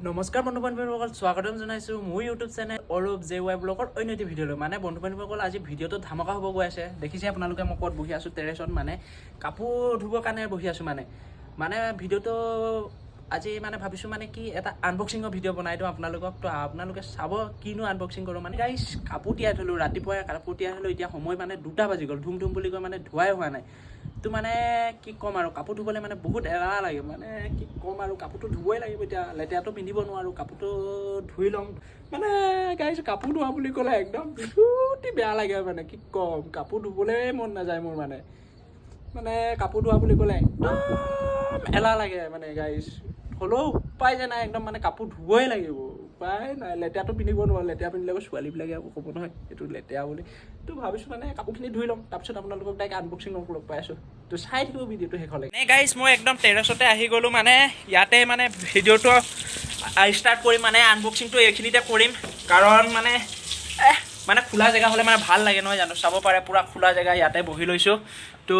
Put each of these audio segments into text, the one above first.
নমস্কাৰ বন্ধু বান্ধৱীসকল, স্বাগতম জনাইছোঁ মোৰ ইউটিউব চেনেল অৰূপ JY ব্লগৰ অন্য এটি ভিডিঅ'লৈ। মানে বন্ধু বান্ধৱীসকল, আজি ভিডিঅ'টো ধামাকা হ'ব গৈ আছে। দেখিছে আপোনালোকে মই ক'ত বহি আছোঁ, টেৰেছত মানে কাপোৰ ধুবৰ কাৰণে বহি আছোঁ। মানে ভিডিঅ'টো আজি মানে ভাবিছোঁ মানে কি এটা আনবক্সিঙৰ ভিডিঅ' বনাই দিওঁ আপোনালোকক। তো আপোনালোকে চাব কিনো আনবক্সিং কৰোঁ। মানে গাইছ কাপোৰ তিয়াই থ'লোঁ, ৰাতিপুৱাই কাপোৰ তিয়াই থ'লোঁ। এতিয়া সময় মানে 2টা বাজি গ'ল, ধুম বুলি কৈ মানে ধোৱাই হোৱা নাই। তো মানে কি ক'ম আৰু, কাপোৰ ধুবলৈ মানে বহুত এলাহ লাগে। মানে কি ক'ম আৰু, কাপোৰটো ধুবই লাগিব। এতিয়া লেতেৰাটো পিন্ধিব নোৱাৰোঁ, কাপোৰটো ধুই লওঁ। মানে গাইছ কাপোৰ ধোৱা বুলি ক'লে একদম বহুত বেয়া লাগে। মানে কি ক'ম, কাপোৰ ধুবলৈ মন নাযায় মোৰ। মানে কাপোৰ ধোৱা বুলি ক'লে একদম এলাহ লাগে মানে গাইছ। হ'লেও উপায় যে নাই, একদম মানে কাপোৰ ধুবই লাগিব, উপায় নাই। লেতেৰাটো পিন্ধিব নোৱাৰোঁ, লেতেৰা পিন্ধিলে আকৌ ছোৱালীবিলাকে আকৌ ক'ব নহয় এইটো লেতেৰা বুলি। তো ভাবিছোঁ মানে কাপোৰখিনি ধুই ল'ম, তাৰপিছত আপোনালোকক ডাইৰেক্ট আনবক্সিং লগ পাই আছোঁ। তো চাই থাকিব ভিডিঅ'টো শেষলৈকে। গাইছ মই একদম টেৰেছতে আহি গ'লোঁ। মানে ইয়াতে মানে ভিডিঅ'টো ষ্টাৰ্ট কৰিম, মানে আনবক্সিংটো এইখিনিতে কৰিম। কাৰণ মানে খোলা জেগা হ'লে মানে ভাল লাগে নহয় জানো। চাব পাৰে পূৰা খোলা জেগা, ইয়াতে বহি লৈছোঁ। তো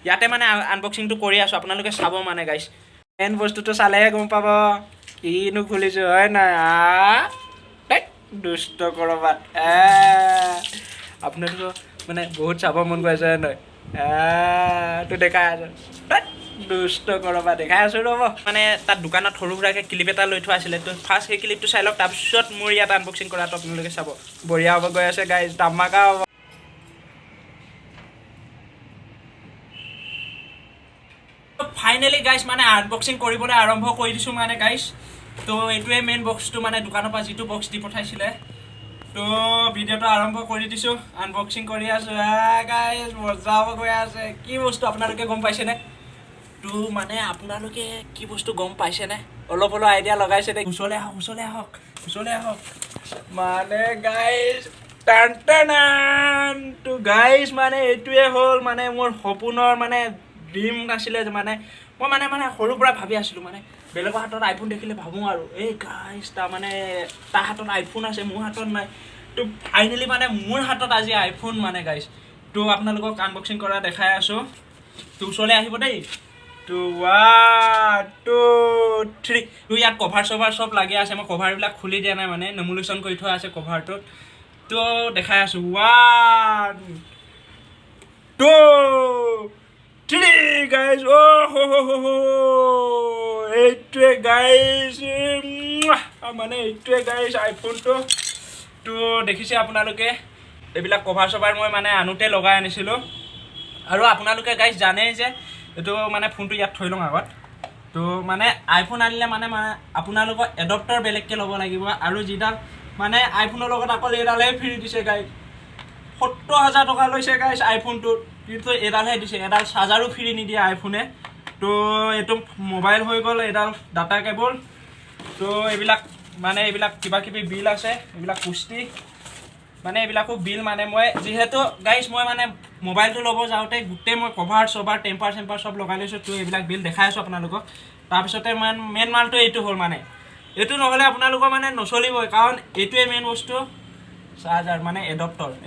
ইয়াতে মানে আনবক্সিংটো কৰি আছোঁ, আপোনালোকে চাব মানে গাইছ। মেইন বস্তুটো চালেহে গম পাব কিনো খুলিছোঁ, হয় নাই? দুষ্ট কৰবাত আপোনালোকৰ মানে বহুত চাব মন গৈ আছে নহয়। তো দেখাই আছোঁ, দুষ্ট কৰবাত দেখাই আছোঁ ৰ'ব। মানে তাত দোকানত সৰু সুৰাকৈ ক্লিপ এটা লৈ থোৱা আছিলে। তো ফাৰ্ষ্ট সেই ক্লিপটো চাই লওক, তাৰপিছত মোৰ ইয়াত আনবক্সিং কৰাটো আপোনালোকে চাব। বঢ়িয়া হ'ব গৈ আছে গাইছ, ধামাকা হ'ব। ফাইনেলি গাইছ মানে আনবক্সিং কৰিবলৈ আৰম্ভ কৰি দিছোঁ মানে গাইছ। তো এইটোৱে মেইন বক্সটো, মানে দোকানৰ পৰা যিটো বক্স দি পঠাইছিলে। তো ভিডিঅ'টো আৰম্ভ কৰি দিছোঁ, আনবক্সিং কৰি আছোঁ। গাইছ মজা হ'ব গৈ আছে। কি বস্তু আপোনালোকে গম পাইছেনে? তো মানে আপোনালোকে কি বস্তু গম পাইছেনে? অলপ আইডিয়া লগাইছেনে? ওচৰলৈ আহক। মানে গাইছ টান তো গাইছ মানে এইটোৱে হ'ল মানে মোৰ সপোনৰ মানে ড্ৰিম আছিলে। মানে মই মানে সৰুৰ পৰা ভাবি আছিলোঁ, মানে বেলেগৰ হাতত আইফোন দেখিলে ভাবোঁ আৰু এই গাইছ তাৰমানে তাৰ হাতত আইফোন আছে, মোৰ হাতত নাই। তো ফাইনেলি মানে মোৰ হাতত আজি আইফোন মানে গাইছ। তো আপোনালোকক আনবক্সিং কৰা দেখাই আছোঁ। তো ওচৰলৈ আহিব দেই। তো 1 2 3। তো ইয়াত কভাৰ চভাৰ চব লাগি আছে। মই কভাৰবিলাক খুলি দিয়া নাই, মানে নেমুলেশ্যন কৰি থোৱা আছে কভাৰটোত। তো দেখাই আছোঁ 1 2 3 গাইজ। এইটোৱে গাইজ, মানে এইটোৱে গাইজ আইফোনটো। তো দেখিছে আপোনালোকে, এইবিলাক কভাৰ চভাৰ মই মানে আনোতে লগাই আনিছিলোঁ। আৰু আপোনালোকে গাইজ জানেই যে এইটো মানে ফোনটো ইয়াত থৈ লওঁ আগত। তো মানে আইফোন আনিলে মানে আপোনালোকৰ এডপ্টাৰ বেলেগকৈ ল'ব লাগিব। আৰু যিডাল মানে আইফোনৰ লগত অকল এইডালহে ফ্ৰী দিছে গাইজ। 70,000 টকা লৈছে গাইজ আইফোনটোত, কিন্তু এডালহে দিছে, এডাল চাৰ্জাৰো ফ্ৰী নিদিয়ে আইফোনে। তো এইটো মোবাইল হৈ গ'ল, এডাল ডাটা কেবল। তো এইবিলাক কিবা কিবি বিল আছে, এইবিলাক পুষ্টি মানে এইবিলাকো বিল। মানে মই যিহেতু গাইজ মই মানে মোবাইলটো ল'ব যাওঁতে গোটেই মই কভাৰ চভাৰ টেম্পাৰ চেম্পাৰ চব লগাই লৈছোঁ। তো এইবিলাক বিল দেখাই আছোঁ আপোনালোকক। তাৰপিছতে মেইন মালটো এইটো হ'ল, মানে এইটো নহ'লে আপোনালোকৰ মানে নচলিবই, কাৰণ এইটোৱে মেইন বস্তু। চাৰ্জাৰ মানে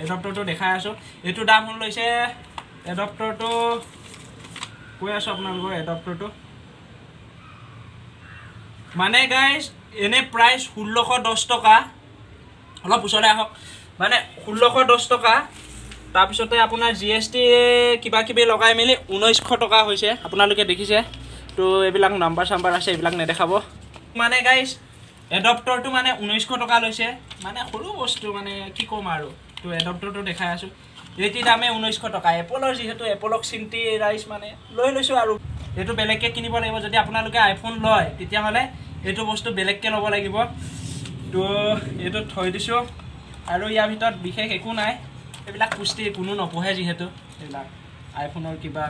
এডপ্টৰটো দেখাই আছোঁ। এইটো দাম লৈছে, এডপ্টৰটো কৈ আছোঁ আপোনালোকৰ। এডপ্টৰটো মানে গাইজ এনে প্ৰাইচ 1610 টকা। অলপ ওচৰলৈ আহক। মানে 1610 টকা। তাৰপিছতে আপোনাৰ GST কিবা কিবি লগাই মেলি 1900 টকা হৈছে, আপোনালোকে দেখিছে। তো এইবিলাক নাম্বাৰ চাম্বাৰ আছে, এইবিলাক নেদেখাব। মানে গাইজ এডপ্টৰটো মানে 1900 টকা লৈছে, মানে সৰু বস্তু, মানে কি ক'ম আৰু। তো এডপ্টৰটো দেখাই আছোঁ। এইটি দামে 1900 টকা। এপলৰ যিহেতু এপলক চিন্তি ৰাইজ মানে লৈ লৈছোঁ। আৰু এইটো বেলেগকৈ কিনিব লাগিব। যদি আপোনালোকে আইফোন লয় তেতিয়াহ'লে এইটো বস্তু বেলেগকৈ ল'ব লাগিব। তো এইটো থৈ দিছোঁ। আৰু ইয়াৰ ভিতৰত বিশেষ একো নাই, এইবিলাক পুষ্টি কোনো নপঢ়ে যিহেতু। এইবিলাক আইফোনৰ কিবা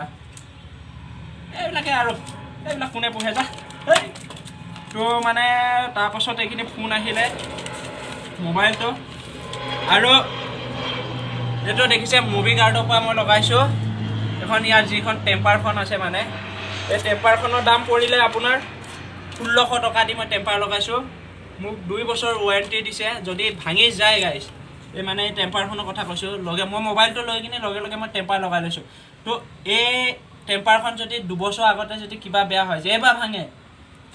এইবিলাকে আৰু, এইবিলাক কোনে পঢ়ে যা। তো মানে তাৰপাছত এইখিনি ফোন আহিলে, মোবাইলটো। আৰু এইটো দেখিছে মুভি গাৰ্ডৰ পৰা মই লগাইছোঁ এখন। ইয়াৰ যিখন টেম্পাৰখন আছে, মানে এই টেম্পাৰখনৰ দাম পৰিলে আপোনাৰ 1600 টকা দি মই টেম্পাৰ লগাইছোঁ। মোক 2 বছৰ ৱাৰেণ্টি দিছে। যদি ভাঙি যায় গাইজ, এই মানে এই টেম্পাৰখনৰ কথা কৈছোঁ, মই মোবাইলটো লৈ কিনে লগে লগে মই টেম্পাৰ লগাই লৈছোঁ। তো এই টেম্পাৰখন যদি 2 বছৰ আগতে যদি কিবা বেয়া হয়, যেইবাৰ ভাঙে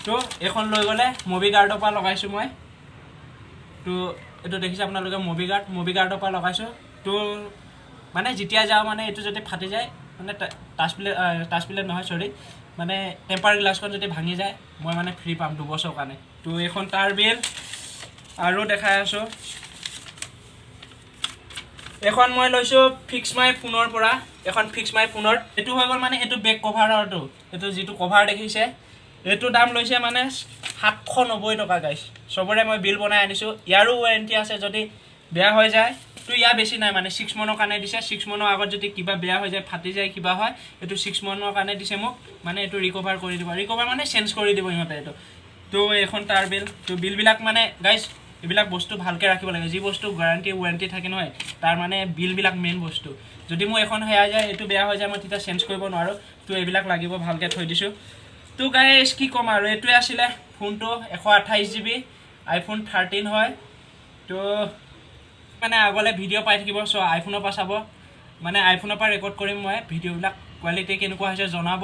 তো এখন লৈ গ'লে মুভি গাৰ্ডৰ পৰা লগাইছোঁ মই তো এইটো দেখিছে আপোনালোকে মুভি গাৰ্ডৰ পৰা লগাইছোঁ তো মানে যেতিয়া যাওঁ মানে এইটো যদি ফাটি যায় মানে টাচ প্লেট নহয় চৰি মানে টেম্পাৰ গ্লাছখন যদি ভাঙি যায় মই মানে ফ্ৰী পাম 2 বছৰৰ কাৰণে তো এইখন তাৰ বিল আৰু দেখাই আছোঁ এখন মই লৈছোঁ ফিক্স মাই ফোনৰ পৰা এখন ফিক্স মাই ফোনৰ এইটো হৈ গ'ল মানে এইটো বেক কভাৰটো এইটো যিটো কভাৰ দেখিছে এইটো দাম লৈছে মানে 790 টকা গাইছ চবৰে মই বিল বনাই আনিছোঁ ইয়াৰো ৱাৰেণ্টি আছে যদি বেয়া হৈ যায় তো ইয়াৰ বেছি নাই মানে 6 মানৰ কাৰণে দিছে 6 মানৰ আগত যদি কিবা বেয়া হৈ যায় ফাটি যায় কিবা হয় এইটো 6 মানৰ কাৰণে দিছে মোক মানে এইটো ৰিকভাৰ কৰি দিব ৰিকভাৰ মানে চেঞ্জ কৰি দিব ইহঁতে এইটো তো এখন তাৰ বিল তো বিলবিলাক মানে গাইছ এইবিলাক বস্তু ভালকৈ ৰাখিব লাগে যি বস্তু গ্যাৰাণ্টি ৱাৰেণ্টি থাকে নহয় তাৰ মানে বিলবিলাক মেইন বস্তু যদি মোৰ এখন হেৰাই যায় এইটো বেয়া হৈ যায় মই তেতিয়া চেঞ্জ কৰিব নোৱাৰোঁ তো এইবিলাক লাগিব ভালকৈ থৈ দিছোঁ তো গাইছ কি ক'ম আৰু এইটোৱে আছিলে ফোনটো 128 GB iPhone 13 হয় তো মানে আগলৈ ভিডিঅ' পাই থাকিব চ' আইফোনৰ পৰা চাব মানে আইফোনৰ পৰা ৰেকৰ্ড কৰিম মই ভিডিঅ'বিলাক কোৱালিটি কেনেকুৱা হৈছে জনাব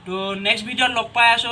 তো নেক্সট ভিডিঅ'ত লগ পাই আছোঁ